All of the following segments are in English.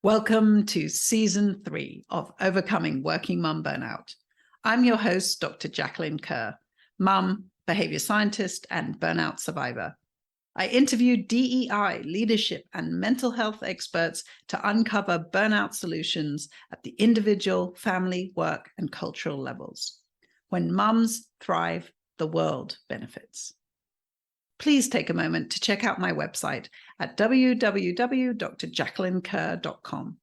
Welcome to Season 3 of Overcoming Working Mum Burnout. I'm your host, Dr. Jacqueline Kerr, mum, behavior scientist, and burnout survivor. I interview DEI, leadership, and mental health experts to uncover burnout solutions at the individual, family, work, and cultural levels. When mums thrive, the world benefits. Please take a moment to check out my website at www.drjacquelinekerr.com.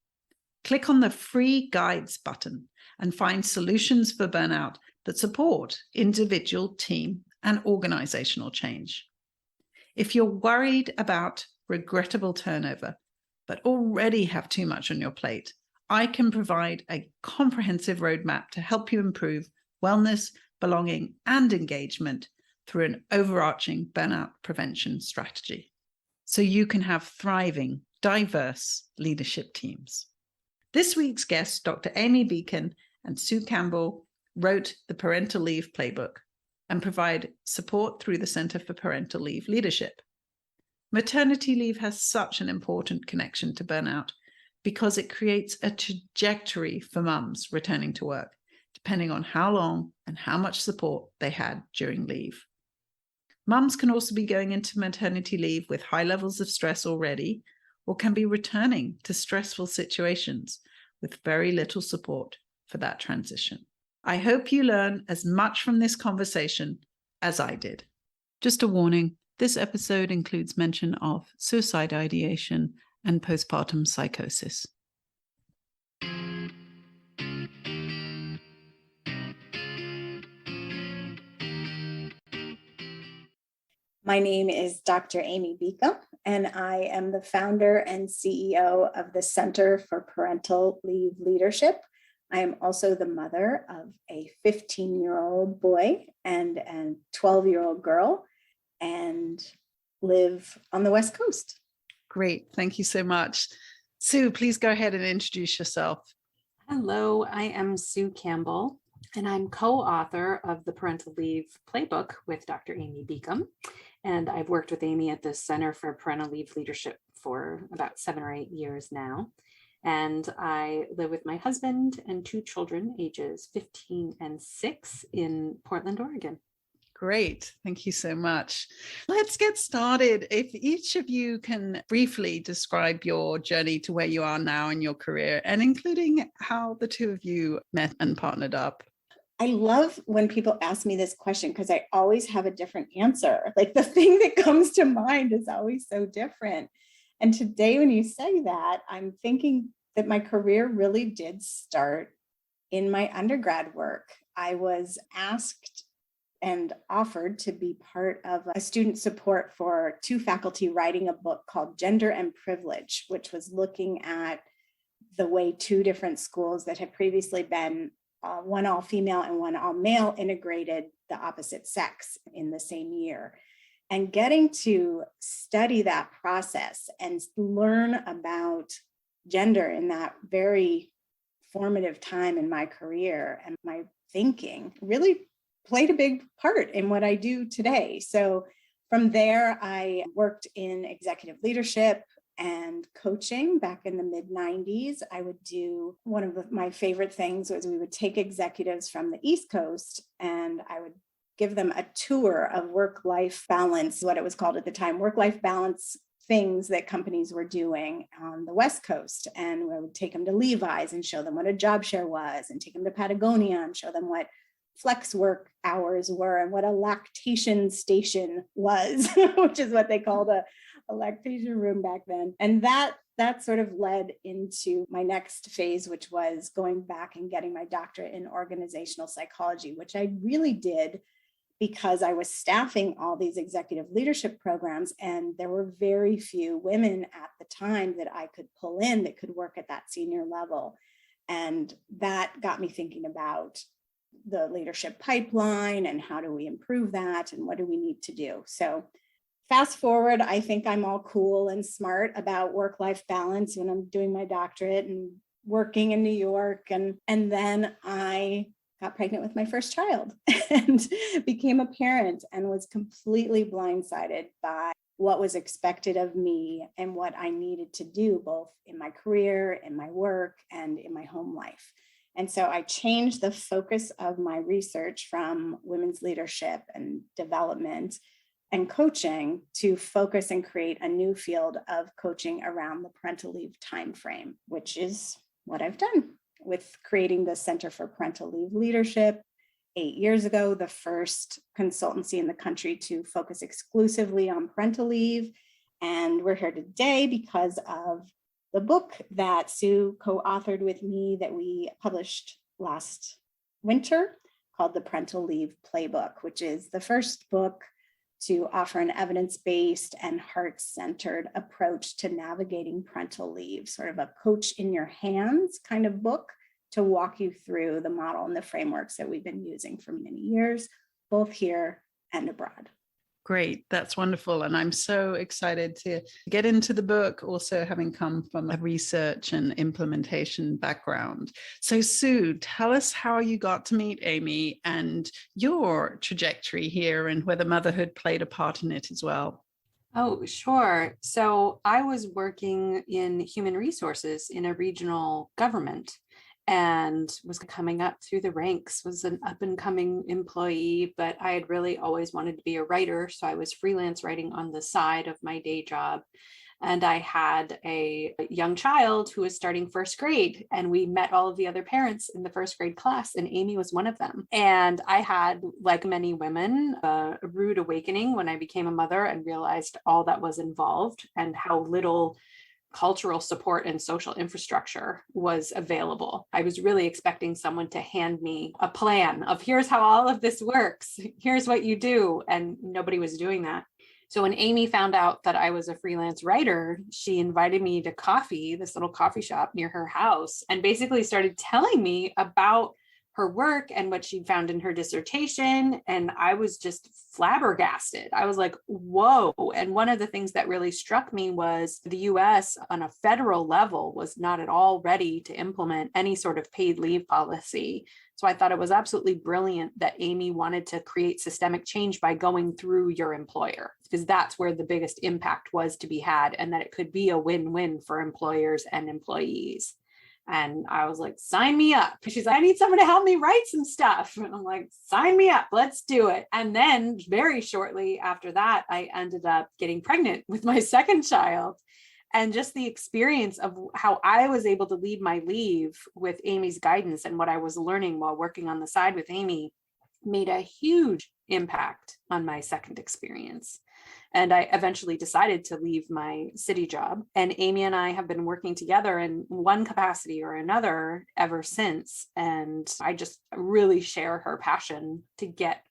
Click on the free guides button and find solutions for burnout that support individual, team, and organizational change. If you're worried about regrettable turnover, but already have too much on your plate, I can provide a comprehensive roadmap to help you improve wellness, belonging, and engagement through an overarching burnout prevention strategy, so you can have thriving, diverse leadership teams. This week's guests, Dr. Amy Beacom and Sue Campbell, wrote the Parental Leave Playbook and provide support through the Center for Parental Leave Leadership. Maternity leave has such an important connection to burnout because it creates a trajectory for mums returning to work, depending on how long and how much support they had during leave. Mums can also be going into maternity leave with high levels of stress already, or can be returning to stressful situations with very little support for that transition. I hope you learn as much from this conversation as I did. Just a warning, this episode includes mention of suicide ideation and postpartum psychosis. My name is Dr. Amy Beacom, and I am the founder and CEO of the Center for Parental Leave Leadership. I am also the mother of a 15-year-old boy and a 12-year-old girl, and live on the West Coast. Great. Thank you so much. Sue, please go ahead and introduce yourself. Hello, I am Sue Campbell, and I'm co-author of the Parental Leave Playbook with Dr. Amy Beacom. And I've worked with Amy at the Center for Parental Leave Leadership for about 7 or 8 years now. And I live with my husband and 2 children, ages 15 and 6, in Portland, Oregon. Great. Thank you so much. Let's get started. If each of you can briefly describe your journey to where you are now in your career, and including how the 2 of you met and partnered up. I love when people ask me this question because I always have a different answer. Like, the thing that comes to mind is always so different. And today, when you say that, I'm thinking that my career really did start in my undergrad work. I was asked and offered to be part of a student support for 2 faculty writing a book called Gender and Privilege, which was looking at the way 2 different schools that had previously been one all female and one all male integrated the opposite sex in the same year. And getting to study that process and learn about gender in that very formative time in my career and my thinking really played a big part in what I do today. So from there, I worked in executive leadership and coaching back in the mid-90s. I would do, one of my favorite things was we would take executives from the East Coast and I would give them a tour of work-life balance, what it was called at the time, work-life balance things that companies were doing on the West Coast. And we would take them to Levi's and show them what a job share was, and take them to Patagonia and show them what flex work hours were and what a lactation station was, which is what they called a lactation room back then. And that sort of led into my next phase, which was going back and getting my doctorate in organizational psychology, which I really did because I was staffing all these executive leadership programs, and there were very few women at the time that I could pull in that could work at that senior level. And that got me thinking about the leadership pipeline and how do we improve that and what do we need to do. So fast forward, I think I'm all cool and smart about work-life balance when I'm doing my doctorate and working in New York. And then I got pregnant with my first child and became a parent and was completely blindsided by what was expected of me and what I needed to do, both in my career, in my work, and in my home life. And so I changed the focus of my research from women's leadership and development and coaching to focus and create a new field of coaching around the parental leave timeframe, which is what I've done with creating the Center for Parental Leave Leadership 8 years ago, the first consultancy in the country to focus exclusively on parental leave. And we're here today because of the book that Sue co-authored with me that we published last winter called the Parental Leave Playbook, which is the first book to offer an evidence-based and heart-centered approach to navigating parental leave, sort of a coach in your hands kind of book to walk you through the model and the frameworks that we've been using for many years, both here and abroad. Great. That's wonderful. And I'm so excited to get into the book, also having come from a research and implementation background. So Sue, tell us how you got to meet Amy and your trajectory here and whether motherhood played a part in it as well. Oh, sure. So I was working in human resources in a regional government and was coming up through the ranks, was an up and coming employee, but I had really always wanted to be a writer. So I was freelance writing on the side of my day job. And I had a young child who was starting first grade, and we met all of the other parents in the first grade class, and Amy was one of them. And I had, like many women, a rude awakening when I became a mother and realized all that was involved and how little cultural support and social infrastructure was available. I was really expecting someone to hand me a plan of here's how all of this works, here's what you do, and nobody was doing that. So when Amy found out that I was a freelance writer, she invited me to coffee, this little coffee shop near her house, and basically started telling me about her work and what she'd found in her dissertation. And I was just flabbergasted. I was like, whoa. And one of the things that really struck me was the US on a federal level was not at all ready to implement any sort of paid leave policy. So I thought it was absolutely brilliant that Amy wanted to create systemic change by going through your employer, because that's where the biggest impact was to be had, and that it could be a win-win for employers and employees. And I was like, sign me up. She's like, I need someone to help me write some stuff. And I'm like, sign me up, let's do it. And then very shortly after that, I ended up getting pregnant with my second child. And just the experience of how I was able to lead my leave with Amy's guidance and what I was learning while working on the side with Amy made a huge impact on my second experience. And I eventually decided to leave my city job. And Amy and I have been working together in one capacity or another ever since. And I just really share her passion to get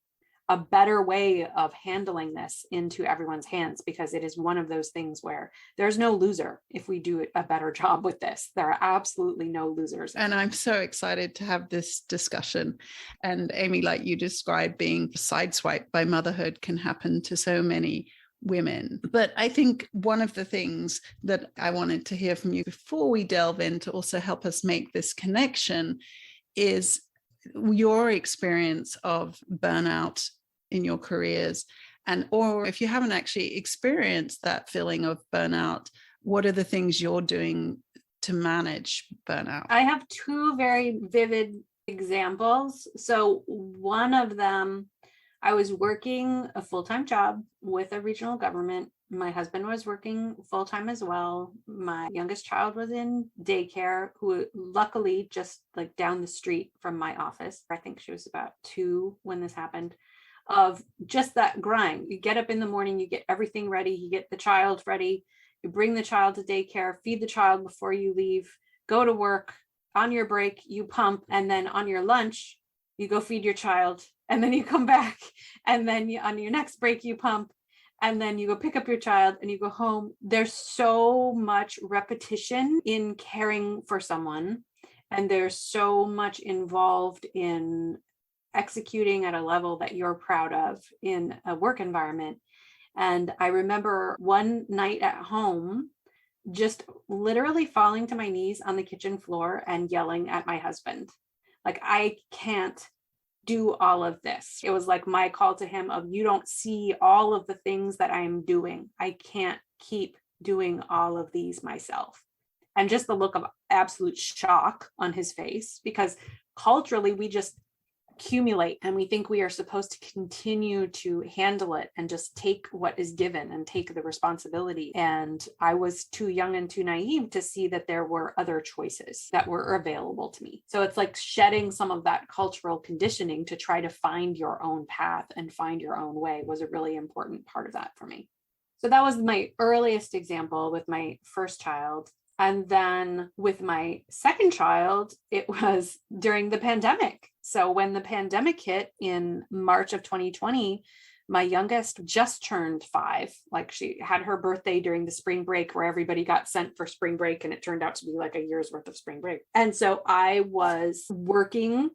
a better way of handling this into everyone's hands, because it is one of those things where there's no loser if we do a better job with this. There are absolutely no losers. And I'm so excited to have this discussion. And Amy, like you described, being sideswiped by motherhood can happen to so many women. But I think one of the things that I wanted to hear from you before we delve in to also help us make this connection is your experience of burnout in your careers, and or if you haven't actually experienced that feeling of burnout, what are the things you're doing to manage burnout? I have two very vivid examples. So one of them, I was working a full-time job with a regional government. My husband was working full-time as well. My youngest child was in daycare, who luckily just like down the street from my office. I think she was about 2 when this happened. Of just that grind. You get up in the morning, you get everything ready, you get the child ready, you bring the child to daycare, feed the child before you leave, go to work, on your break, you pump, and then on your lunch, you go feed your child, and then you come back, and then on your next break, you pump, and then you go pick up your child and you go home. There's so much repetition in caring for someone, and there's so much involved in executing at a level that you're proud of in a work environment. And I remember one night at home, just literally falling to my knees on the kitchen floor and yelling at my husband. Like, I can't do all of this. It was like my call to him of, you don't see all of the things that I'm doing. I can't keep doing all of these myself. And just the look of absolute shock on his face, because culturally we just accumulate and we think we are supposed to continue to handle it and just take what is given and take the responsibility. And I was too young and too naive to see that there were other choices that were available to me. So it's like shedding some of that cultural conditioning to try to find your own path and find your own way was a really important part of that for me. So that was my earliest example with my first child. And then with my second child, it was during the pandemic. So when the pandemic hit in March of 2020, my youngest just turned 5. Like, she had her birthday during the spring break where everybody got sent for spring break, and it turned out to be like a year's worth of spring break. And so I was working,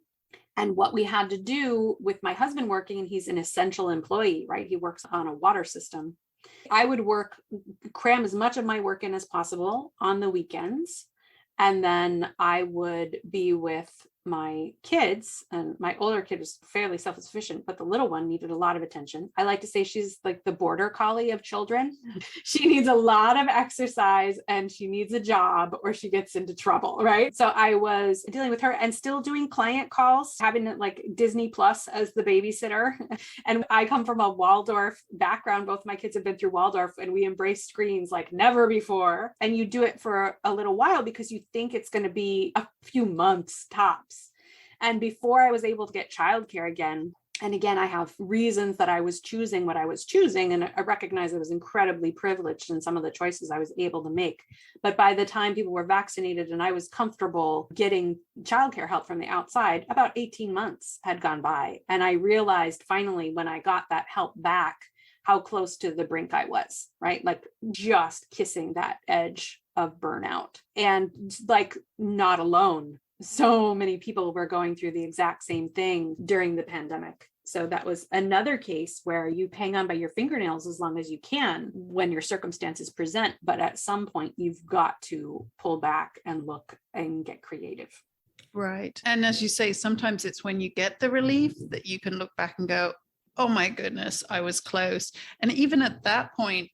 and what we had to do with my husband working, and he's an essential employee, right? He works on a water system. I would cram as much of my work in as possible on the weekends. And then I would be with my kids, and my older kid was fairly self-sufficient, but the little one needed a lot of attention. I like to say she's like the border collie of children. She needs a lot of exercise and she needs a job or she gets into trouble, right? So I was dealing with her and still doing client calls, having like Disney Plus as the babysitter. And I come from a Waldorf background. Both my kids have been through Waldorf, and we embrace screens like never before. And you do it for a little while because you think it's going to be a few months tops. And before I was able to get childcare again, and again, I have reasons that I was choosing what I was choosing, and I recognize I was incredibly privileged in some of the choices I was able to make. But by the time people were vaccinated and I was comfortable getting childcare help from the outside, about 18 months had gone by. And I realized finally, when I got that help back, how close to the brink I was, right? Like just kissing that edge of burnout, and like not alone. So many people were going through the exact same thing during the pandemic. So that was another case where you hang on by your fingernails as long as you can when your circumstances present. But at some point, you've got to pull back and look and get creative. Right. And as you say, sometimes it's when you get the relief that you can look back and go, oh my goodness, I was close. And even at that point,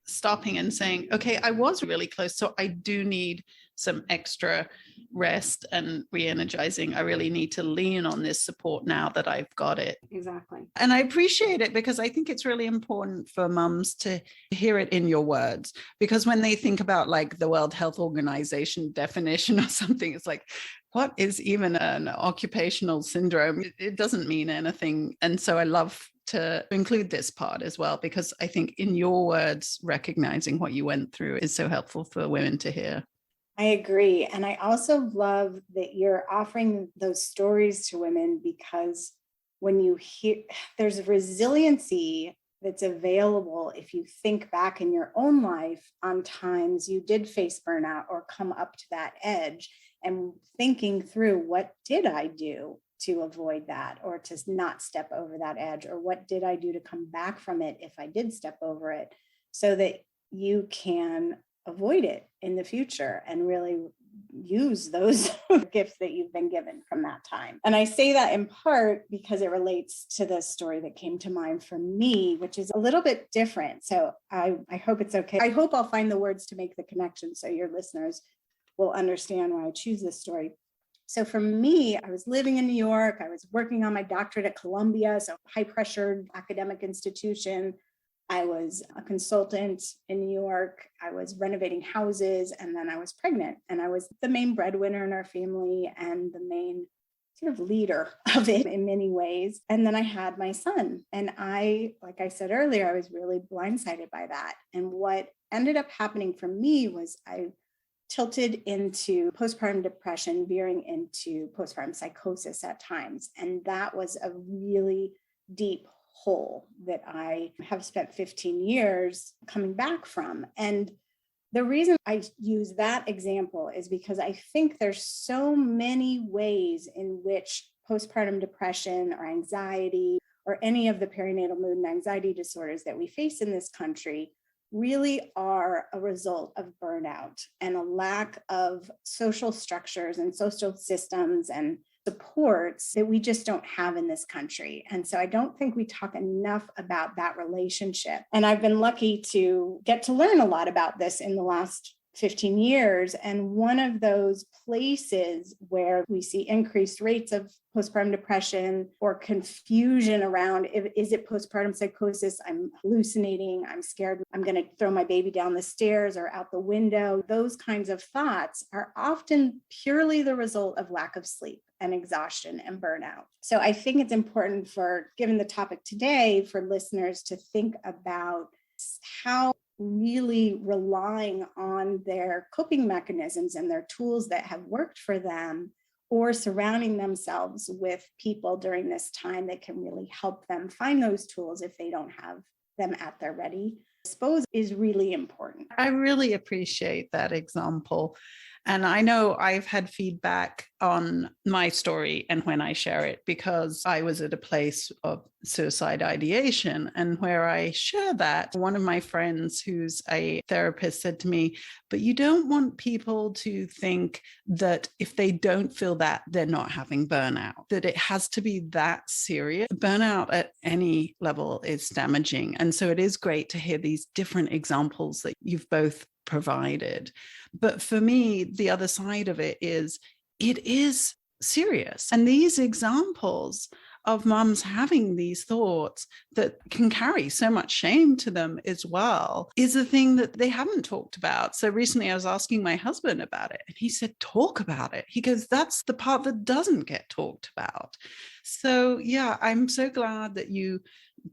stopping and saying, okay, I was really close. So I do need some extra rest and re-energizing. I really need to lean on this support now that I've got it. Exactly. And I appreciate it because I think it's really important for mums to hear it in your words, because when they think about like the World Health Organization definition or something, it's like, what is even an occupational syndrome? It doesn't mean anything. And so I love to include this part as well, because I think in your words, recognizing what you went through is so helpful for women to hear. I agree. And I also love that you're offering those stories to women, because when you hear, there's a resiliency that's available if you think back in your own life on times you did face burnout or come up to that edge, and thinking through, what did I do to avoid that, or to not step over that edge, or what did I do to come back from it if I did step over it, so that you can avoid it in the future and really use those gifts that you've been given from that time. And I say that in part because it relates to the story that came to mind for me, which is a little bit different. So I hope it's okay. I hope I'll find the words to make the connection so your listeners will understand why I choose this story. So for me, I was living in New York. I was working on my doctorate at Columbia, so high pressured academic institution. I was a consultant in New York. I was renovating houses, and then I was pregnant, and I was the main breadwinner in our family and the main sort of leader of it in many ways. And then I had my son, and I, like I said earlier, I was really blindsided by that. And what ended up happening for me was I tilted into postpartum depression, veering into postpartum psychosis at times. And that was a really deep hole that I have spent 15 years coming back from. And the reason I use that example is because I think there's so many ways in which postpartum depression or anxiety or any of the perinatal mood and anxiety disorders that we face in this country really are a result of burnout and a lack of social structures and social systems and supports that we just don't have in this country. And so I don't think we talk enough about that relationship. And I've been lucky to get to learn a lot about this in the last 15 years. And one of those places where we see increased rates of postpartum depression or confusion around, is it postpartum psychosis? I'm hallucinating. I'm scared. I'm going to throw my baby down the stairs or out the window. Those kinds of thoughts are often purely the result of lack of sleep and exhaustion and burnout. So I think it's important for, given the topic today, for listeners to think about how really relying on their coping mechanisms and their tools that have worked for them, or surrounding themselves with people during this time that can really help them find those tools if they don't have them at their ready, I suppose, is really important. I really appreciate that example. And I know I've had feedback on my story and when I share it, because I was at a place of suicide ideation. And where I share that, one of my friends who's a therapist said to me, but you don't want people to think that if they don't feel that, they're not having burnout, that it has to be that serious. Burnout at any level is damaging. And so it is great to hear these different examples that you've both provided. But for me, the other side of it is serious. And these examples of mums having these thoughts that can carry so much shame to them as well is a thing that they haven't talked about. So recently I was asking my husband about it and he said, talk about it. He goes, that's the part that doesn't get talked about. So yeah, I'm so glad that you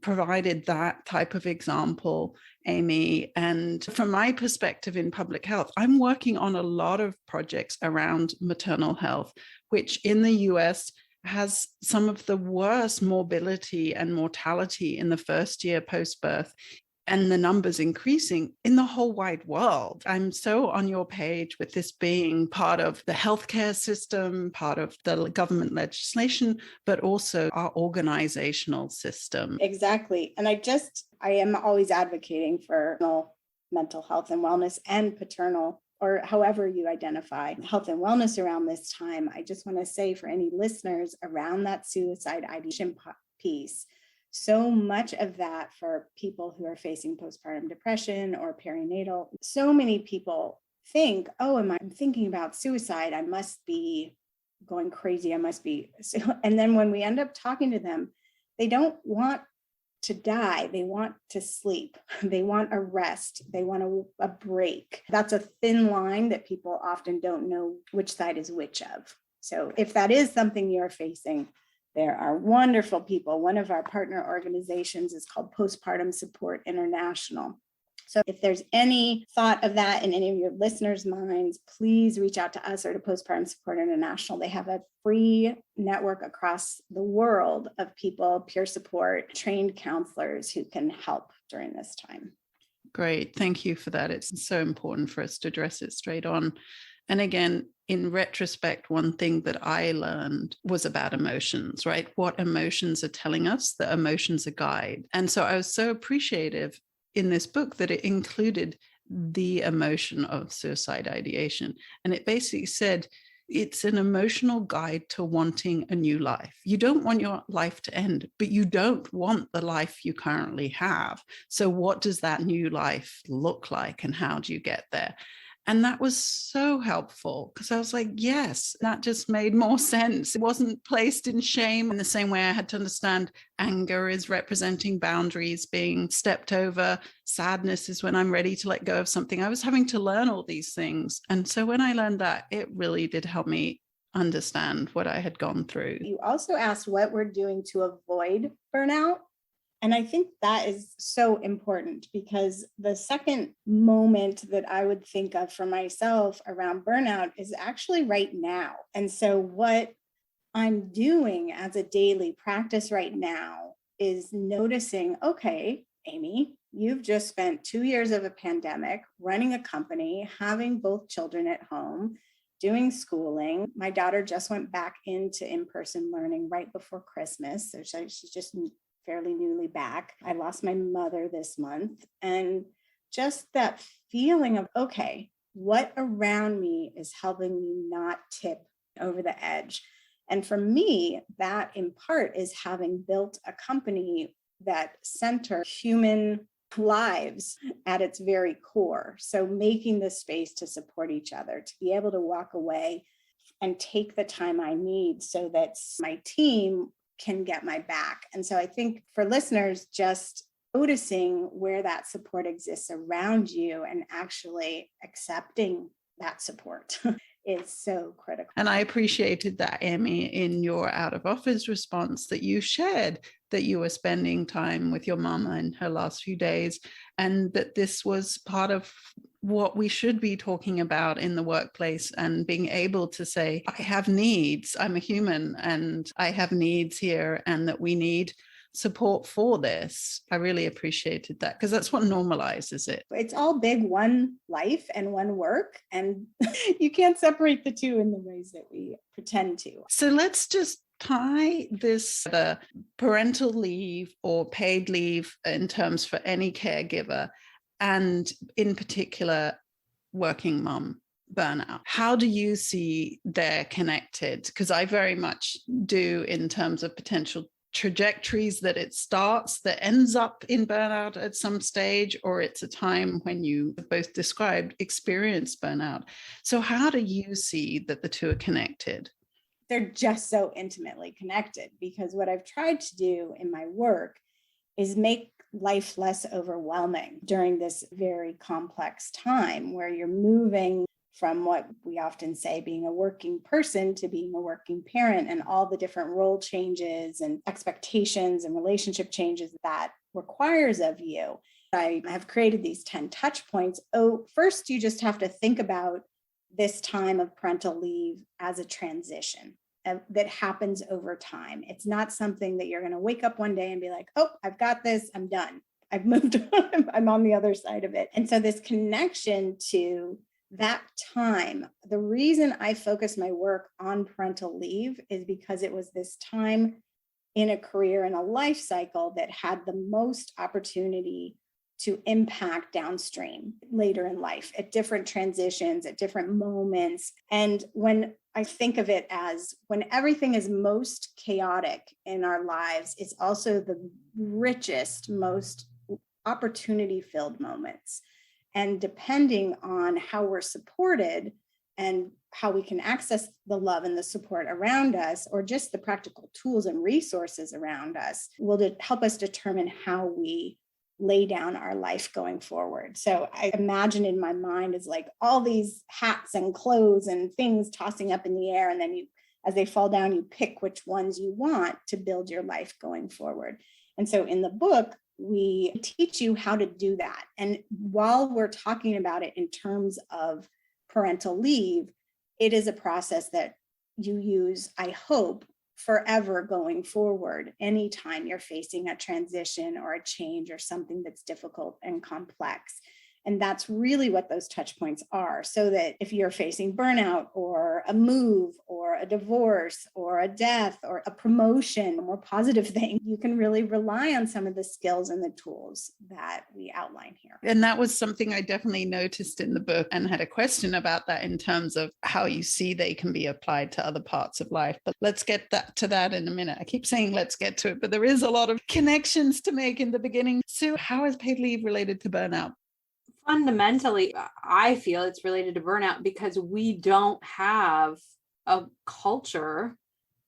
provided that type of example, Amy. And from my perspective in public health, I'm working on a lot of projects around maternal health, which in the US has some of the worst morbidity and mortality in the first year post-birth, and the numbers increasing in the whole wide world. I'm so on your page with this being part of the healthcare system, part of the government legislation, but also our organizational system. Exactly. And I am always advocating for mental health and wellness and paternal, or however you identify health and wellness around this time. I just want to say for any listeners around that suicide ideation piece, so much of that for people who are facing postpartum depression or perinatal, so many people think, oh, I'm thinking about suicide, I must be going crazy, I must be. And then when we end up talking to them, they don't want to die, they want to sleep, they want a rest, they want a break. That's a thin line that people often don't know which side is which of. So if that is something you're facing, there are wonderful people. One of our partner organizations is called Postpartum Support International. So if there's any thought of that in any of your listeners' minds, please reach out to us or to Postpartum Support International. They have a free network across the world of people, peer support, trained counselors who can help during this time. Great. Thank you for that. It's so important for us to address it straight on. And again, in retrospect, one thing that I learned was about emotions, right? What emotions are telling us, that emotions are guide. And so I was so appreciative in this book that it included the emotion of suicide ideation. And it basically said, it's an emotional guide to wanting a new life. You don't want your life to end, but you don't want the life you currently have. So what does that new life look like and how do you get there? And that was so helpful because I was like, yes, that just made more sense. It wasn't placed in shame in the same way I had to understand anger is representing boundaries being stepped over. Sadness is when I'm ready to let go of something. I was having to learn all these things. And so when I learned that, it really did help me understand what I had gone through. You also asked what we're doing to avoid burnout. And I think that is so important because the second moment that I would think of for myself around burnout is actually right now. And so what I'm doing as a daily practice right now is noticing, okay, Amy, you've just spent 2 years of a pandemic running a company, having both children at home, doing schooling. My daughter just went back into in-person learning right before Christmas. So she's just fairly newly back. I lost my mother this month. And just that feeling of, okay, what around me is helping me not tip over the edge? And for me, that in part is having built a company that center human lives at its very core. So making the space to support each other, to be able to walk away and take the time I need so that my team can get my back. And so I think for listeners, just noticing where that support exists around you and actually accepting that support is so critical. And I appreciated that, Amy, in your out of office response that you shared that you were spending time with your mama in her last few days, and that this was part of what we should be talking about in the workplace, and being able to say, I have needs, I'm a human and I have needs here, and that we need support for this. I really appreciated that, because that's what normalizes it. It's all big one life and one work, and you can't separate the two in the ways that we pretend to. So let's just tie this the parental leave or paid leave in terms for any caregiver, and in particular working mom burnout. How do you see they're connected? Because I very much do, in terms of potential trajectories, that it starts, that ends up in burnout at some stage, or it's a time when you both described experience burnout. So how do you see that the two are connected? They're just so intimately connected, because what I've tried to do in my work is make life less overwhelming during this very complex time where you're moving from what we often say being a working person to being a working parent, and all the different role changes and expectations and relationship changes that requires of you. I have created these 10 touch points. First, you just have to think about this time of parental leave as a transition that happens over time. It's not something that you're going to wake up one day and be like, oh, I've got this, I'm done, I've moved on, I'm on the other side of it. And so this connection to that time, the reason I focus my work on parental leave is because it was this time in a career and a life cycle that had the most opportunity to impact downstream later in life at different transitions, at different moments. And when I think of it as when everything is most chaotic in our lives, it's also the richest, most opportunity-filled moments. And depending on how we're supported and how we can access the love and the support around us, or just the practical tools and resources around us, will help us determine how we lay down our life going forward. So I imagine in my mind is like all these hats and clothes and things tossing up in the air. And then you, as they fall down, you pick which ones you want to build your life going forward. And so in the book, we teach you how to do that. And while we're talking about it in terms of parental leave, it is a process that you use, I hope, forever going forward, anytime you're facing a transition or a change or something that's difficult and complex. And that's really what those touch points are, so that if you're facing burnout or a move or a divorce or a death or a promotion, a more positive thing, you can really rely on some of the skills and the tools that we outline here. And that was something I definitely noticed in the book, and had a question about that in terms of how you see they can be applied to other parts of life. But let's get to that in a minute. I keep saying let's get to it, but there is a lot of connections to make in the beginning. Sue, how is paid leave related to burnout? Fundamentally, I feel it's related to burnout because we don't have a culture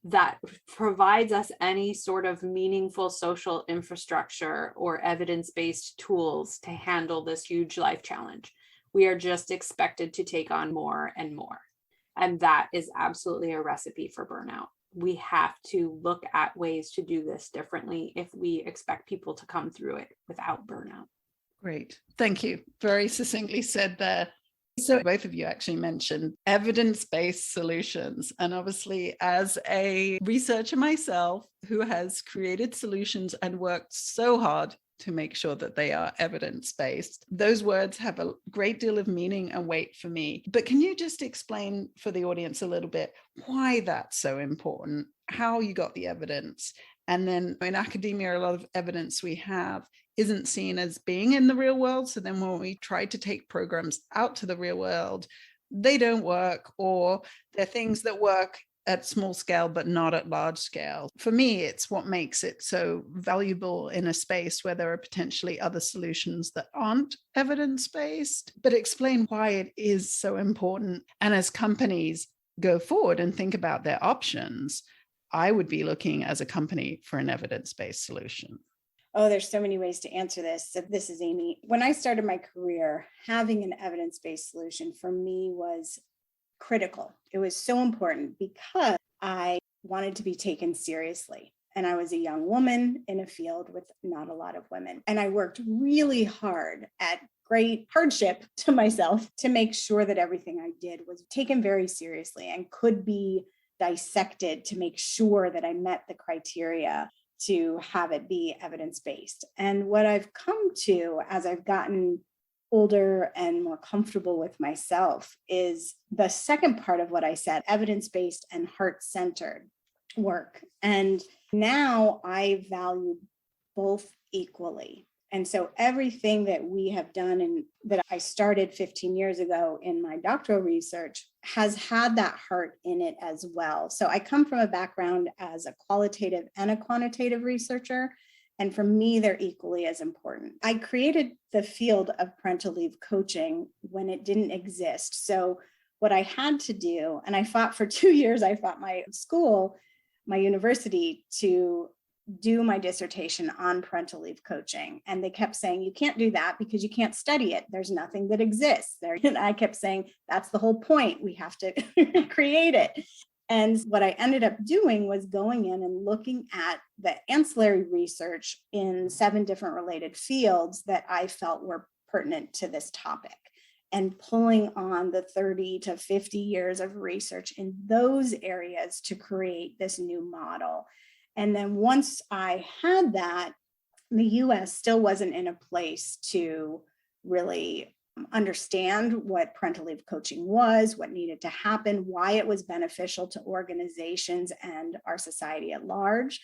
that provides us any sort of meaningful social infrastructure or evidence-based tools to handle this huge life challenge. We are just expected to take on more and more. And that is absolutely a recipe for burnout. We have to look at ways to do this differently if we expect people to come through it without burnout. Great. Thank you. Very succinctly said there. So both of you actually mentioned evidence-based solutions. And obviously, as a researcher myself who has created solutions and worked so hard to make sure that they are evidence-based, those words have a great deal of meaning and weight for me. But can you just explain for the audience a little bit why that's so important, how you got the evidence? And then in academia, a lot of evidence we have isn't seen as being in the real world. So then when we try to take programs out to the real world, they don't work, or they're things that work at small scale, but not at large scale. For me, it's what makes it so valuable in a space where there are potentially other solutions that aren't evidence-based, but explain why it is so important. And as companies go forward and think about their options, I would be looking as a company for an evidence-based solution. Oh, there's so many ways to answer this. So this is Amy. When I started my career, having an evidence-based solution for me was critical. It was so important because I wanted to be taken seriously. And I was a young woman in a field with not a lot of women. And I worked really hard at great hardship to myself to make sure that everything I did was taken very seriously and could be dissected to make sure that I met the criteria to have it be evidence-based. And what I've come to as I've gotten older and more comfortable with myself is the second part of what I said, evidence-based and heart-centered work. And now I value both equally. And so everything that we have done and that I started 15 years ago in my doctoral research has had that heart in it as well. So I come from a background as a qualitative and a quantitative researcher. And for me, they're equally as important. I created the field of parental leave coaching when it didn't exist. So what I had to do, and I fought for 2 years, I fought my school, my university to do my dissertation on parental leave coaching. And they kept saying, you can't do that because you can't study it. There's nothing that exists there. And I kept saying, that's the whole point. We have to create it. And what I ended up doing was going in and looking at the ancillary research in 7 different related fields that I felt were pertinent to this topic and pulling on the 30 to 50 years of research in those areas to create this new model. And then once I had that, the US still wasn't in a place to really understand what parental leave coaching was, what needed to happen, why it was beneficial to organizations and our society at large.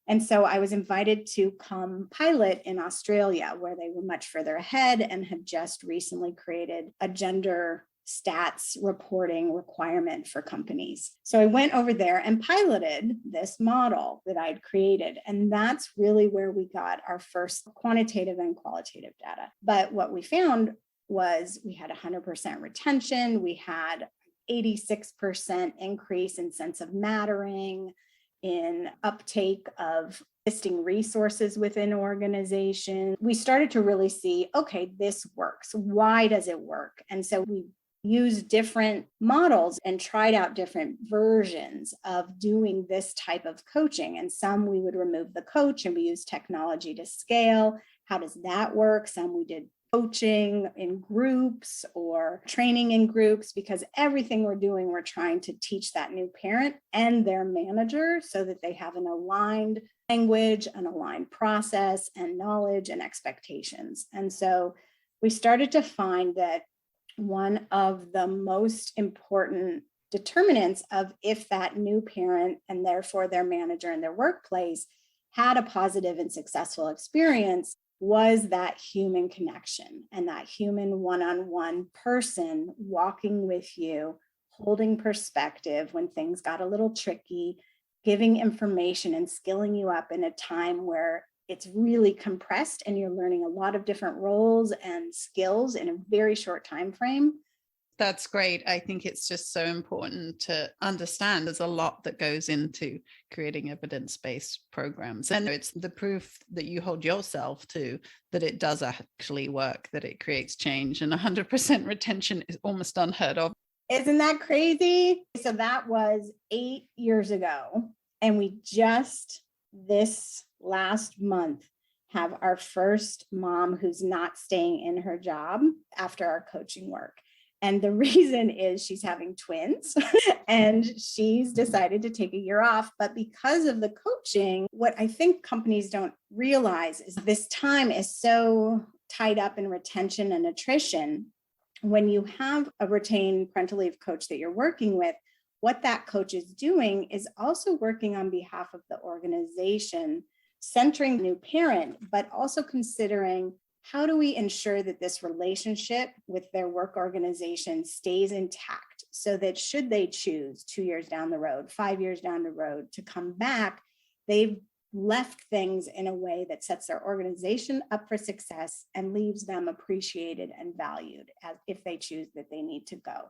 And so I was invited to come pilot in Australia, where they were much further ahead and had just recently created a gender stats reporting requirement for companies. So I went over there and piloted this model that I'd created. And that's really where we got our first quantitative and qualitative data. But what we found was we had 100% retention. We had 86% increase in sense of mattering, in uptake of existing resources within organizations. We started to really see, okay, this works. Why does it work? And so we used different models and tried out different versions of doing this type of coaching. And some we would remove the coach and we used technology to scale. How does that work? Some we did coaching in groups or training in groups, because everything we're doing, we're trying to teach that new parent and their manager so that they have an aligned language, an aligned process and knowledge and expectations. And so we started to find that one of the most important determinants of if that new parent and therefore their manager in their workplace had a positive and successful experience was that human connection and that human one-on-one person walking with you, holding perspective when things got a little tricky, giving information and skilling you up in a time where it's really compressed and you're learning a lot of different roles and skills in a very short time frame. That's great. I think it's just so important to understand there's a lot that goes into creating evidence-based programs. And it's the proof that you hold yourself to that it does actually work, that it creates change. And 100% retention is almost unheard of. Isn't that crazy? So that was 8 years ago. And we just this last month have our first mom who's not staying in her job after our coaching work. And the reason is she's having twins and she's decided to take a year off. But because of the coaching, what I think companies don't realize is this time is so tied up in retention and attrition. When you have a retained parental leave coach that you're working with, what that coach is doing is also working on behalf of the organization, centering the new parent, but also considering how do we ensure that this relationship with their work organization stays intact so that should they choose 2 years down the road, 5 years down the road to come back, they've left things in a way that sets their organization up for success and leaves them appreciated and valued as if they choose that they need to go.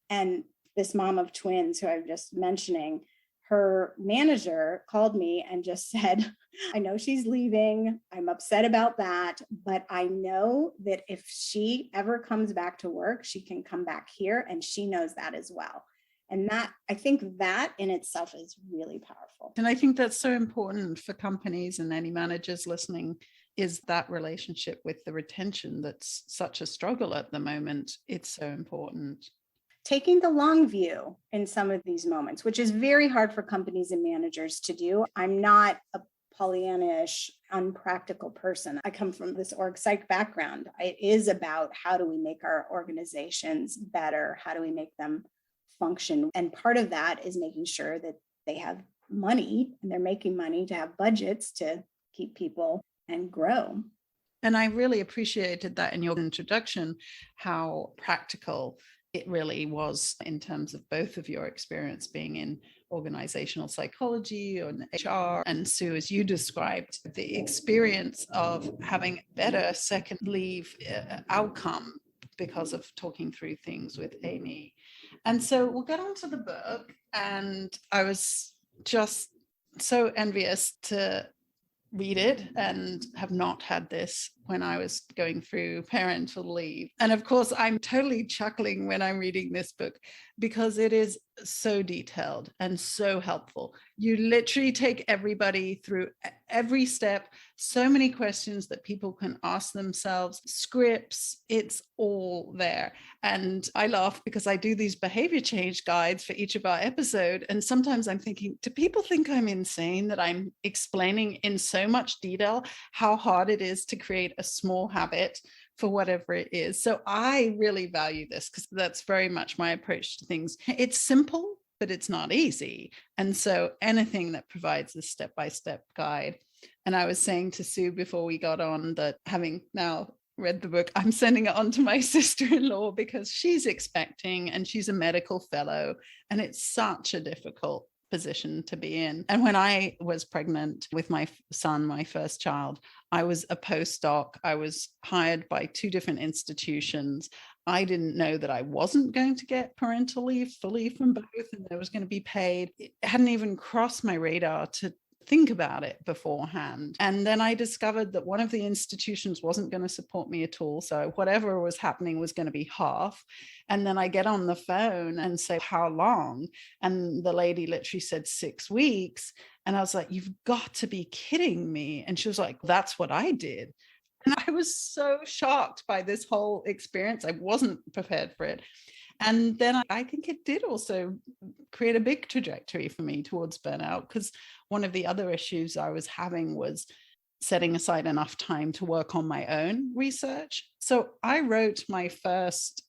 And this mom of twins who I'm just mentioning, her manager called me and just said, I know she's leaving. I'm upset about that, but I know that if she ever comes back to work, she can come back here, and she knows that as well. And that, I think that in itself is really powerful. And I think that's so important for companies and any managers listening, is that relationship with the retention that's such a struggle at the moment. It's so important. Taking the long view in some of these moments, which is very hard for companies and managers to do. I'm not a Pollyanna-ish, unpractical person. I come from this org psych background. It is about how do we make our organizations better? How do we make them function? And part of that is making sure that they have money and they're making money to have budgets to keep people and grow. And I really appreciated that in your introduction, how practical it really was in terms of both of your experience being in organizational psychology or HR. And Sue, as you described, the experience of having better second leave outcome because of talking through things with Amy. And so we'll get on to the book. And I was just so envious to read it and have not had this when I was going through parental leave. And of course, I'm totally chuckling when I'm reading this book because it is so detailed and so helpful. You literally take everybody through every step, so many questions that people can ask themselves, scripts, it's all there. And I laugh because I do these behavior change guides for each of our episodes. And sometimes I'm thinking, do people think I'm insane that I'm explaining in so much detail how hard it is to create a small habit for whatever it is? So I really value this because that's very much my approach to things. It's simple, but it's not easy. And so anything that provides a step-by-step guide. And I was saying to Sue before we got on that having now read the book, I'm sending it on to my sister-in-law because she's expecting and she's a medical fellow. And it's such a difficult position to be in. And when I was pregnant with my son, my first child, I was a postdoc. I was hired by 2 different institutions. I didn't know that I wasn't going to get parental leave fully from both and there was going to be paid. It hadn't even crossed my radar to think about it beforehand. And then I discovered that one of the institutions wasn't going to support me at all. So whatever was happening was going to be half. And then I get on the phone and say, how long? And the lady literally said 6 weeks. And I was like, you've got to be kidding me. And she was like, that's what I did. And I was so shocked by this whole experience. I wasn't prepared for it. And then I think it did also create a big trajectory for me towards burnout, because one of the other issues I was having was setting aside enough time to work on my own research. So I wrote my first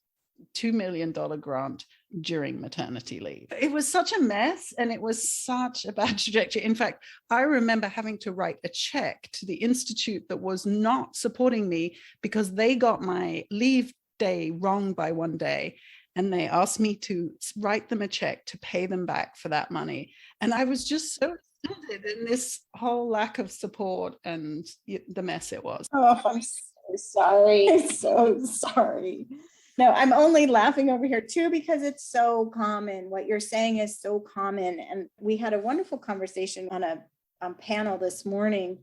$2 million grant during maternity leave. It was such a mess and it was such a bad trajectory. In fact, I remember having to write a check to the institute that was not supporting me because they got my leave day wrong by 1 day. And they asked me to write them a check to pay them back for that money. And I was just so astounded in this whole lack of support and the mess it was. Oh, I'm so sorry. I'm so sorry. No, I'm only laughing over here too, because it's so common. What you're saying is so common. And we had a wonderful conversation on a panel this morning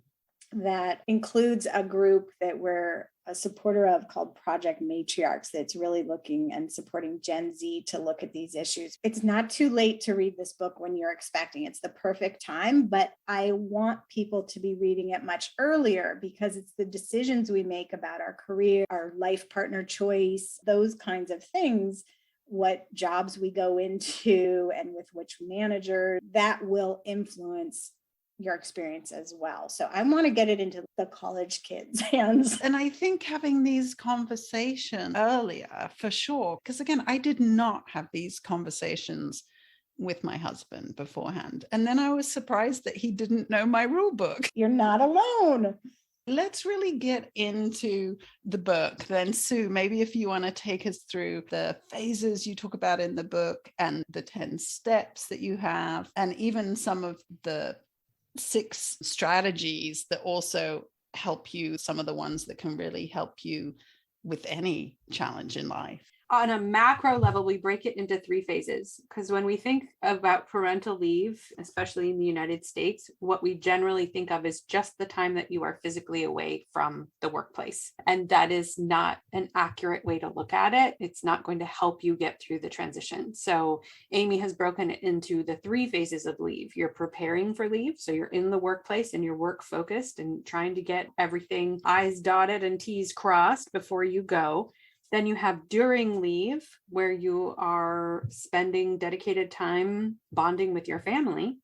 that includes a group that we're a supporter of called Project Matriarchs, that's really looking and supporting Gen Z to look at these issues. It's not too late to read this book when you're expecting. It's the perfect time, but I want people to be reading it much earlier because it's the decisions we make about our career, our life partner choice, those kinds of things, what jobs we go into and with which manager, that will influence your experience as well. So I want to get it into the college kids' hands. And I think having these conversations earlier, for sure, because again, I did not have these conversations with my husband beforehand. And then I was surprised that he didn't know my rule book. You're not alone. Let's really get into the book then, Sue. Maybe if you want to take us through the phases you talk about in the book and the 10 steps that you have, and even some of the 6 strategies that also help you, some of the ones that can really help you with any challenge in life. On a macro level, we break it into 3 phases, because when we think about parental leave, especially in the United States, what we generally think of is just the time that you are physically away from the workplace. And that is not an accurate way to look at it. It's not going to help you get through the transition. So Amy has broken it into the 3 phases of leave. You're preparing for leave. So you're in the workplace and you're work focused and trying to get everything I's dotted and T's crossed before you go. Then you have during leave, where you are spending dedicated time bonding with your family.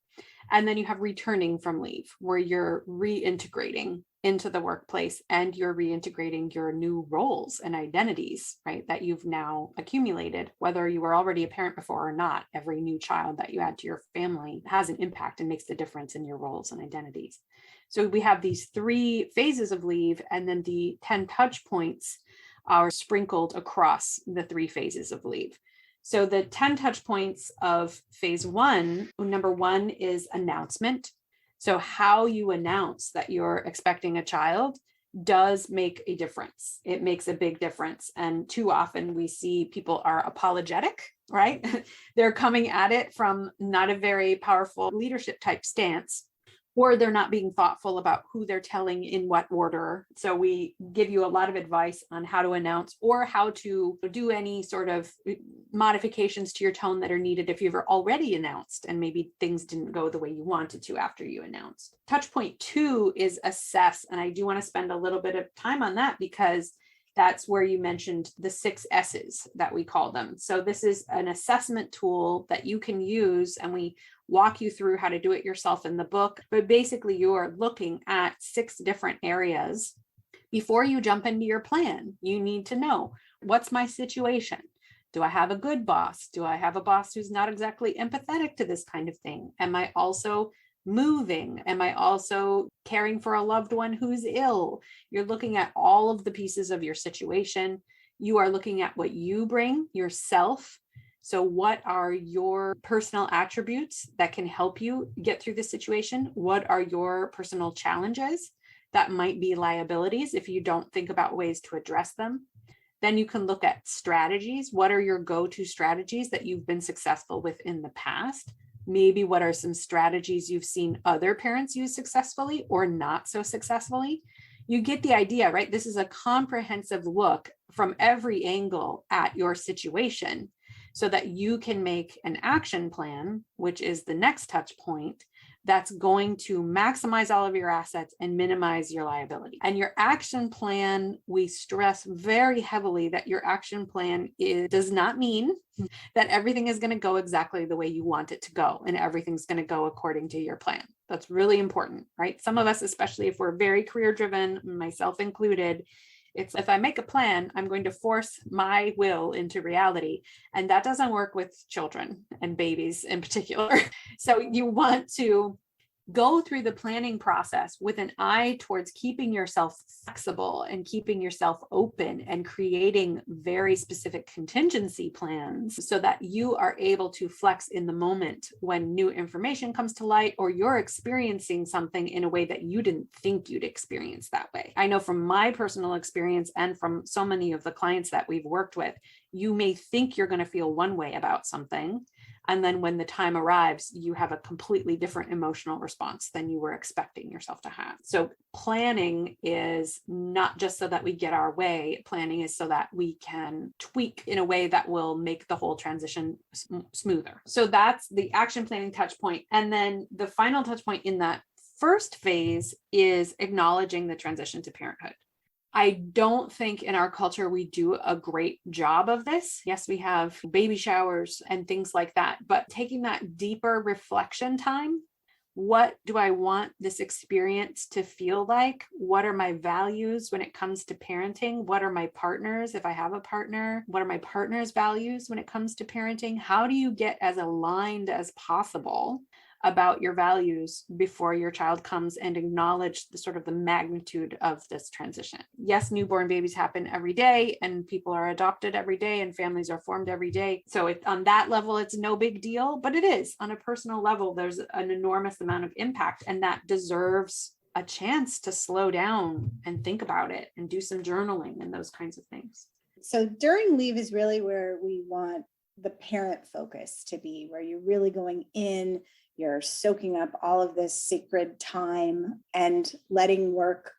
And then you have returning from leave, where you're reintegrating into the workplace and you're reintegrating your new roles and identities, right, that you've now accumulated, whether you were already a parent before or not. Every new child that you add to your family has an impact and makes the difference in your roles and identities. So we have these 3 phases of leave, and then the 10 touch points are sprinkled across the 3 phases of leave. So the 10 touch points of phase 1, number 1 is announcement. So how you announce that you're expecting a child does make a difference. It makes a big difference. And too often we see people are apologetic, right? They're coming at it from not a very powerful leadership type stance, or they're not being thoughtful about who they're telling in what order. So we give you a lot of advice on how to announce or how to do any sort of modifications to your tone that are needed if you've already announced and maybe things didn't go the way you wanted to after you announced. Touch point 2 is assess. And I do want to spend a little bit of time on that, because that's where you mentioned the 6 S's that we call them. So this is an assessment tool that you can use, and we walk you through how to do it yourself in the book. But basically, you are looking at 6 different areas. Before you jump into your plan, you need to know, what's my situation? Do I have a good boss? Do I have a boss who's not exactly empathetic to this kind of thing? Am I also moving? Am I also caring for a loved one who's ill? You're looking at all of the pieces of your situation. You are looking at what you bring yourself. So what are your personal attributes that can help you get through the situation? What are your personal challenges that might be liabilities if you don't think about ways to address them? Then you can look at strategies. What are your go-to strategies that you've been successful with in the past? Maybe what are some strategies you've seen other parents use successfully or not so successfully? You get the idea, right? This is a comprehensive look from every angle at your situation, so that you can make an action plan, which is the next touch point, that's going to maximize all of your assets and minimize your liability. And your action plan, we stress very heavily that your action plan does not mean that everything is going to go exactly the way you want it to go and everything's going to go according to your plan. That's really important, right? Some of us, especially if we're very career driven, myself included, it's if I make a plan, I'm going to force my will into reality. And that doesn't work with children and babies in particular. So you want to go through the planning process with an eye towards keeping yourself flexible and keeping yourself open and creating very specific contingency plans so that you are able to flex in the moment when new information comes to light or you're experiencing something in a way that you didn't think you'd experience that way. I know from my personal experience and from so many of the clients that we've worked with, you may think you're going to feel one way about something. And then when the time arrives, you have a completely different emotional response than you were expecting yourself to have. So planning is not just so that we get our way. Planning is so that we can tweak in a way that will make the whole transition smoother. So that's the action planning touch point. And then the final touch point in that first phase is acknowledging the transition to parenthood. I don't think in our culture we do a great job of this. Yes, we have baby showers and things like that, but taking that deeper reflection time, what do I want this experience to feel like? What are my values when it comes to parenting? What are my partners, if I have a partner? What are my partner's values when it comes to parenting? How do you get as aligned as possible about your values before your child comes, and acknowledge the sort of the magnitude of this transition. Yes, newborn babies happen every day, and people are adopted every day, and families are formed every day. So on that level, it's no big deal, but it is on a personal level, there's an enormous amount of impact, and that deserves a chance to slow down and think about it and do some journaling and those kinds of things. So during leave is really where we want the parent focus to be, where you're really going in, you're soaking up all of this sacred time and letting work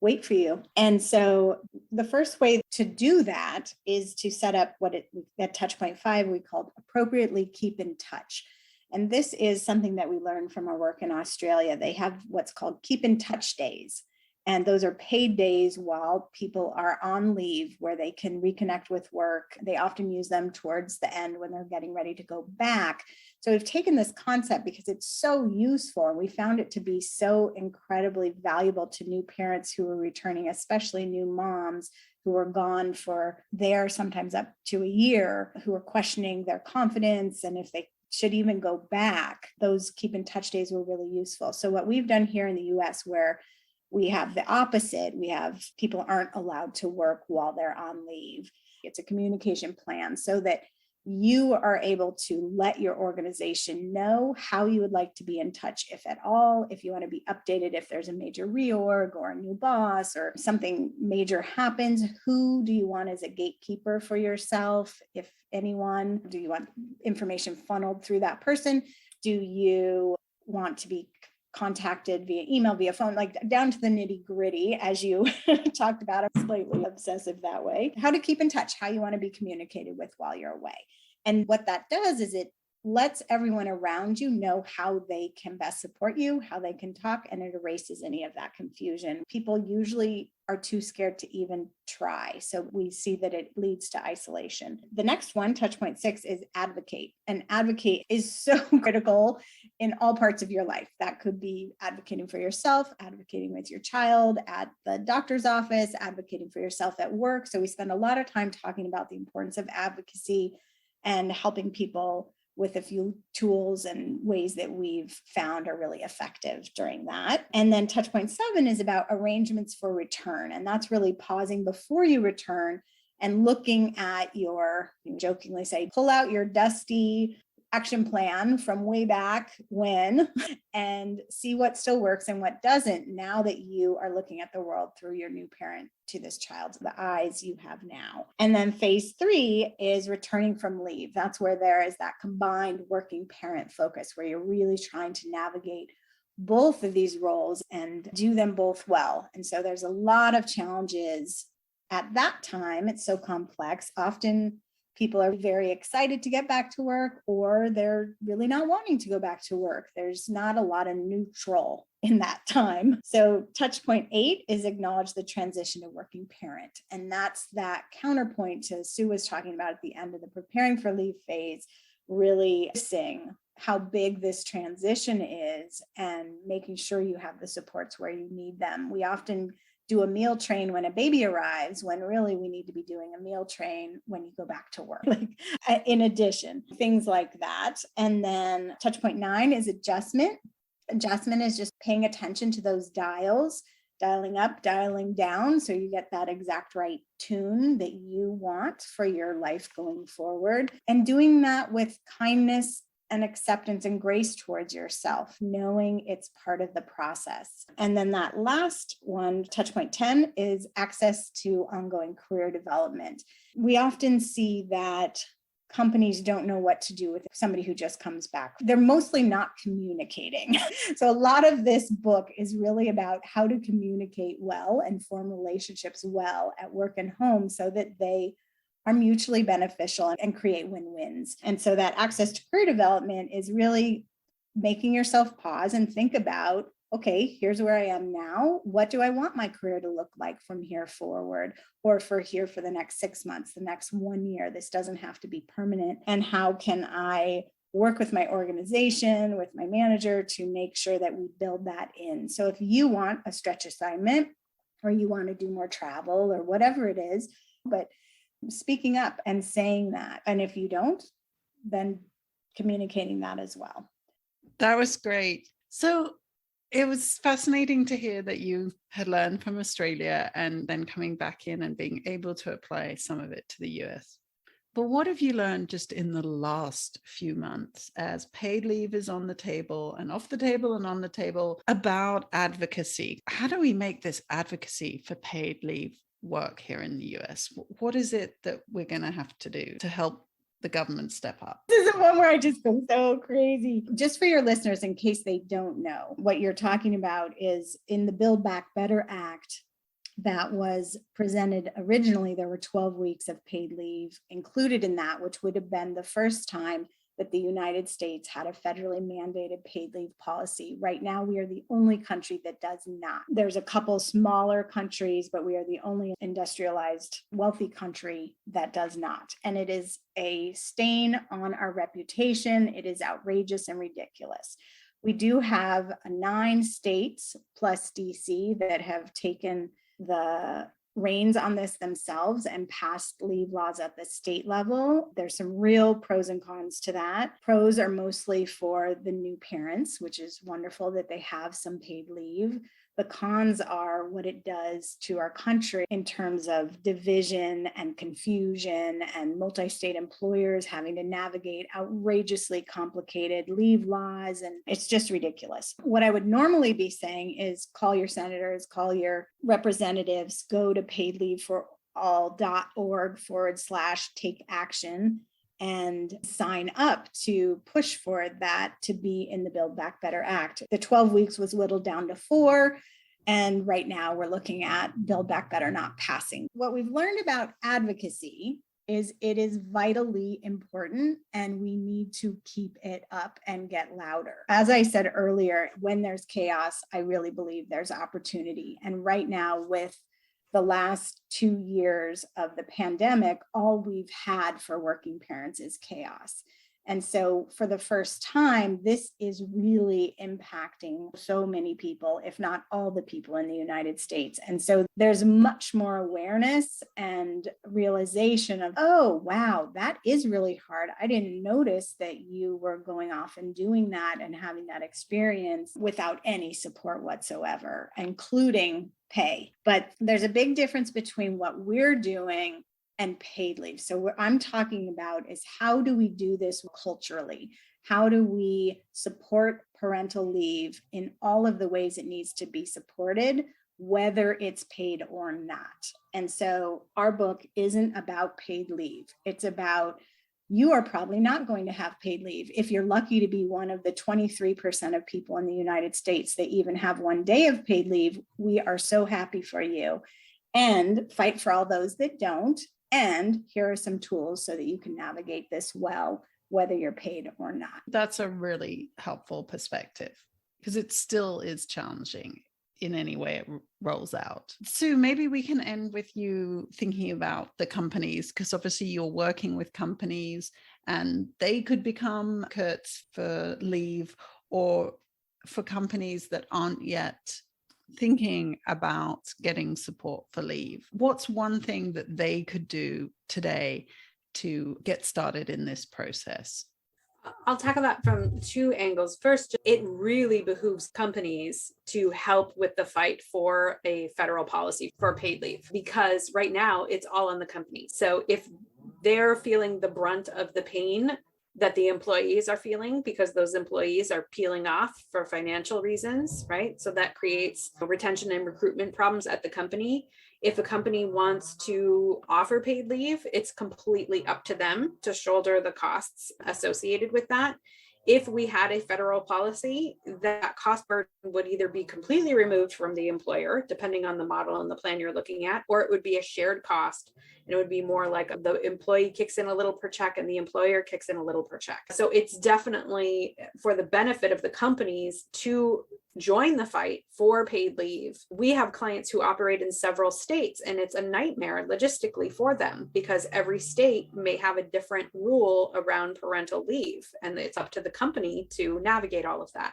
wait for you. And so the first way to do that is to set up at touchpoint 5, we called appropriately keep in touch. And this is something that we learned from our work in Australia. They have what's called keep in touch days. And those are paid days while people are on leave, where they can reconnect with work. They often use them towards the end when they're getting ready to go back. So we've taken this concept because it's so useful, and we found it to be so incredibly valuable to new parents who are returning, especially new moms who are gone for sometimes up to a year, who are questioning their confidence and if they should even go back. Those keep in touch days were really useful. So what we've done here in the US, where we have the opposite, we have people aren't allowed to work while they're on leave. It's a communication plan so that you are able to let your organization know how you would like to be in touch, if at all, if you want to be updated, if there's a major reorg or a new boss or something major happens. Who do you want as a gatekeeper for yourself, if anyone? Do you want information funneled through that person? Do you want to be contacted via email, via phone, like down to the nitty gritty, as you talked about? I'm slightly obsessive that way. How to keep in touch, how you want to be communicated with while you're away. And what that does is it lets everyone around you know how they can best support you, how they can talk, and it erases any of that confusion. People usually are too scared to even try. So we see that it leads to isolation. The next one, touchpoint 6, is advocate. And advocate is so critical in all parts of your life. That could be advocating for yourself, advocating with your child at the doctor's office, advocating for yourself at work. So we spend a lot of time talking about the importance of advocacy and helping people with a few tools and ways that we've found are really effective during that. And then touchpoint 7 is about arrangements for return. And that's really pausing before you return and looking at your, you jokingly say, pull out your dusty action plan from way back when and see what still works and what doesn't, now that you are looking at the world through your new parent to this child, the eyes you have now. And then phase 3 is returning from leave. That's where there is that combined working parent focus, where you're really trying to navigate both of these roles and do them both well. And so there's a lot of challenges at that time. It's so complex. Often people are very excited to get back to work, or they're really not wanting to go back to work. There's not a lot of neutral in that time. So touch point 8 is acknowledge the transition to working parent. And that's that counterpoint to Sue was talking about at the end of the preparing for leave phase, really seeing how big this transition is and making sure you have the supports where you need them. We often do a meal train when a baby arrives, when really we need to be doing a meal train when you go back to work, like in addition, things like that. And then touch point 9 is adjustment. Adjustment is just paying attention to those dials, dialing up, dialing down, so you get that exact right tune that you want for your life going forward. And doing that with kindness and acceptance and grace towards yourself, knowing it's part of the process. And then that last one, touch point 10, is access to ongoing career development. We often see that companies don't know what to do with somebody who just comes back. They're mostly not communicating. So a lot of this book is really about how to communicate well and form relationships well at work and home so that they are mutually beneficial and create win-wins. And so that access to career development is really making yourself pause and think about, okay, here's where I am now. What do I want my career to look like from here forward, or for the next 6 months, the next 1 year? This doesn't have to be permanent. And how can I work with my organization, with my manager to make sure that we build that in? So if you want a stretch assignment, or you want to do more travel or whatever it is, but speaking up and saying that. And if you don't, then communicating that as well. That was great. So it was fascinating to hear that you had learned from Australia and then coming back in and being able to apply some of it to the US. But what have you learned just in the last few months as paid leave is on the table and off the table and on the table about advocacy? How do we make this advocacy for paid leave work here in the US? What is it that we're going to have to do to help the government step up? This is one where I just go so crazy. Just for your listeners, in case they don't know, what you're talking about is in the Build Back Better Act that was presented originally, there were 12 weeks of paid leave included in that, which would have been the first time that the United States had a federally mandated paid leave policy. Right now, we are the only country that does not. There's a couple smaller countries, but we are the only industrialized, wealthy country that does not. And it is a stain on our reputation. It is outrageous and ridiculous. We do have 9 states plus DC that have taken the reins on this themselves and passed leave laws at the state level. There's some real pros and cons to that. Pros are mostly for the new parents, which is wonderful that they have some paid leave. The cons are what it does to our country in terms of division and confusion and multi-state employers having to navigate outrageously complicated leave laws. And it's just ridiculous. What I would normally be saying is call your senators, call your representatives, go to paidleaveforall.org/take action and sign up to push for that to be in the Build Back Better Act. The 12 weeks was whittled down to 4. And right now we're looking at Build Back Better not passing. What we've learned about advocacy is it is vitally important and we need to keep it up and get louder. As I said earlier, when there's chaos, I really believe there's opportunity. And right now with the last 2 years of the pandemic, all we've had for working parents is chaos. And so for the first time, this is really impacting so many people, if not all the people in the United States. And so there's much more awareness and realization of, oh, wow, that is really hard. I didn't notice that you were going off and doing that and having that experience without any support whatsoever, including pay. But there's a big difference between what we're doing and paid leave. So what I'm talking about is how do we do this culturally? How do we support parental leave in all of the ways it needs to be supported, whether it's paid or not? And so our book isn't about paid leave. It's about you are probably not going to have paid leave. If you're lucky to be one of the 23% of people in the United States that even have 1 day of paid leave, we are so happy for you. And fight for all those that don't. And here are some tools so that you can navigate this well, whether you're paid or not. That's a really helpful perspective because it still is challenging in any way it rolls out. Sue, maybe we can end with you thinking about the companies, because obviously you're working with companies and they could become advocates for leave, or for companies that aren't yet thinking about getting support for leave. What's one thing that they could do today to get started in this process? I'll tackle that from 2 angles. First, it really behooves companies to help with the fight for a federal policy for paid leave, because right now it's all on the company. So if they're feeling the brunt of the pain that the employees are feeling because those employees are peeling off for financial reasons, right? So that creates retention and recruitment problems at the company. If a company wants to offer paid leave, it's completely up to them to shoulder the costs associated with that. If we had a federal policy, that cost burden would either be completely removed from the employer, depending on the model and the plan you're looking at, or it would be a shared cost. And it would be more like the employee kicks in a little per check and the employer kicks in a little per check. So it's definitely for the benefit of the companies to join the fight for paid leave. We have clients who operate in several states, and it's a nightmare logistically for them because every state may have a different rule around parental leave, and it's up to the company to navigate all of that.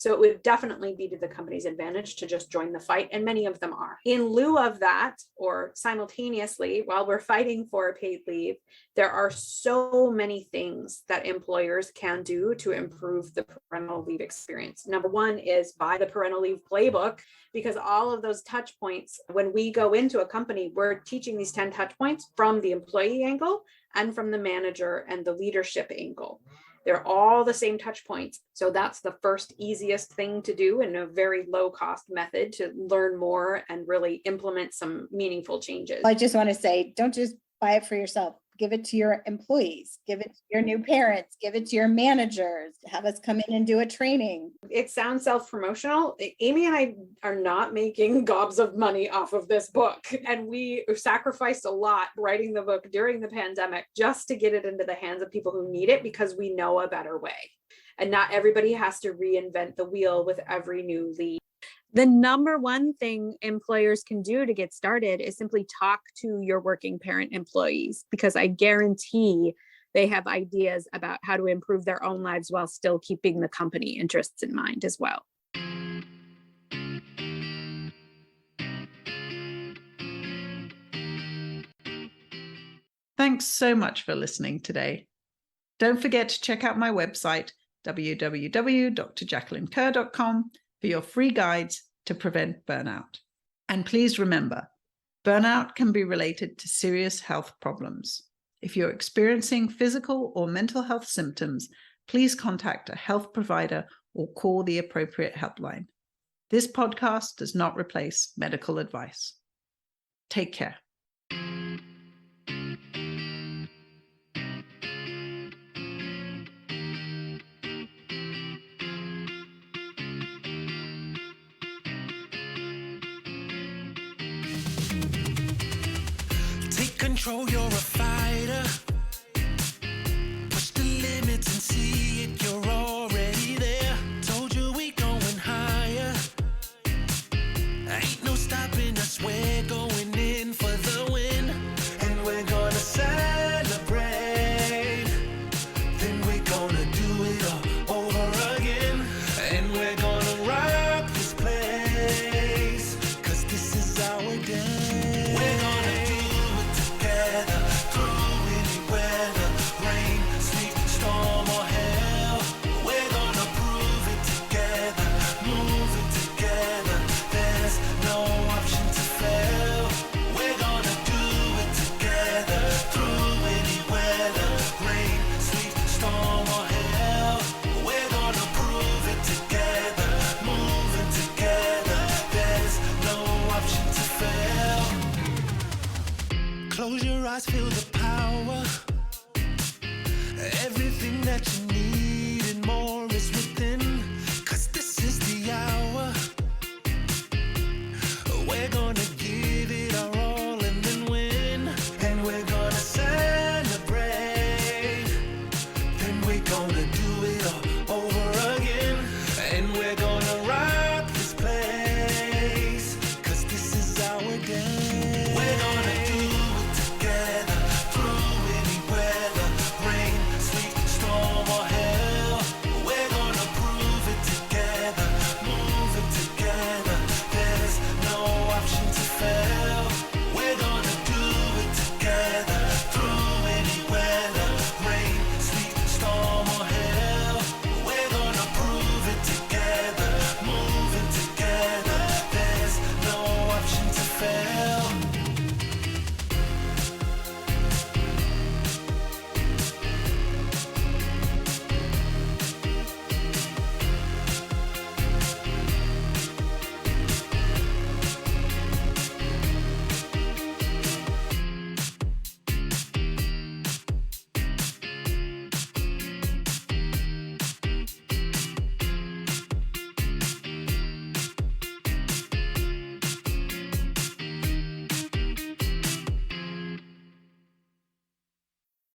So it would definitely be to the company's advantage to just join the fight, and many of them are. In lieu of that, or simultaneously, while we're fighting for paid leave, there are so many things that employers can do to improve the parental leave experience. Number one is buy the Parental Leave Playbook, because all of those touch points, when we go into a company, we're teaching these 10 touch points from the employee angle and from the manager and the leadership angle. They're all the same touch points. So that's the first easiest thing to do, and a very low cost method to learn more and really implement some meaningful changes. I just want to say, don't just buy it for yourself. Give it to your employees, give it to your new parents, give it to your managers, have us come in and do a training. It sounds self-promotional. Amy and I are not making gobs of money off of this book. And we sacrificed a lot writing the book during the pandemic just to get it into the hands of people who need it, because we know a better way. And not everybody has to reinvent the wheel with every new lead. The number one thing employers can do to get started is simply talk to your working parent employees, because I guarantee they have ideas about how to improve their own lives while still keeping the company interests in mind as well. Thanks so much for listening today. Don't forget to check out my website, www.drjacquelinekerr.com, for your free guides to prevent burnout. And please remember, burnout can be related to serious health problems. If you're experiencing physical or mental health symptoms, please contact a health provider or call the appropriate helpline. This podcast does not replace medical advice. Take care. Control, you're a fighter. Push the limits and see it, you're already there. Told you we going higher. Ain't no stopping us, we're going in for the win. And we're gonna celebrate. Then we're gonna do it all over again. And we're gonna rock this place, 'cause this is our day. We're gonna do close your eyes, feel the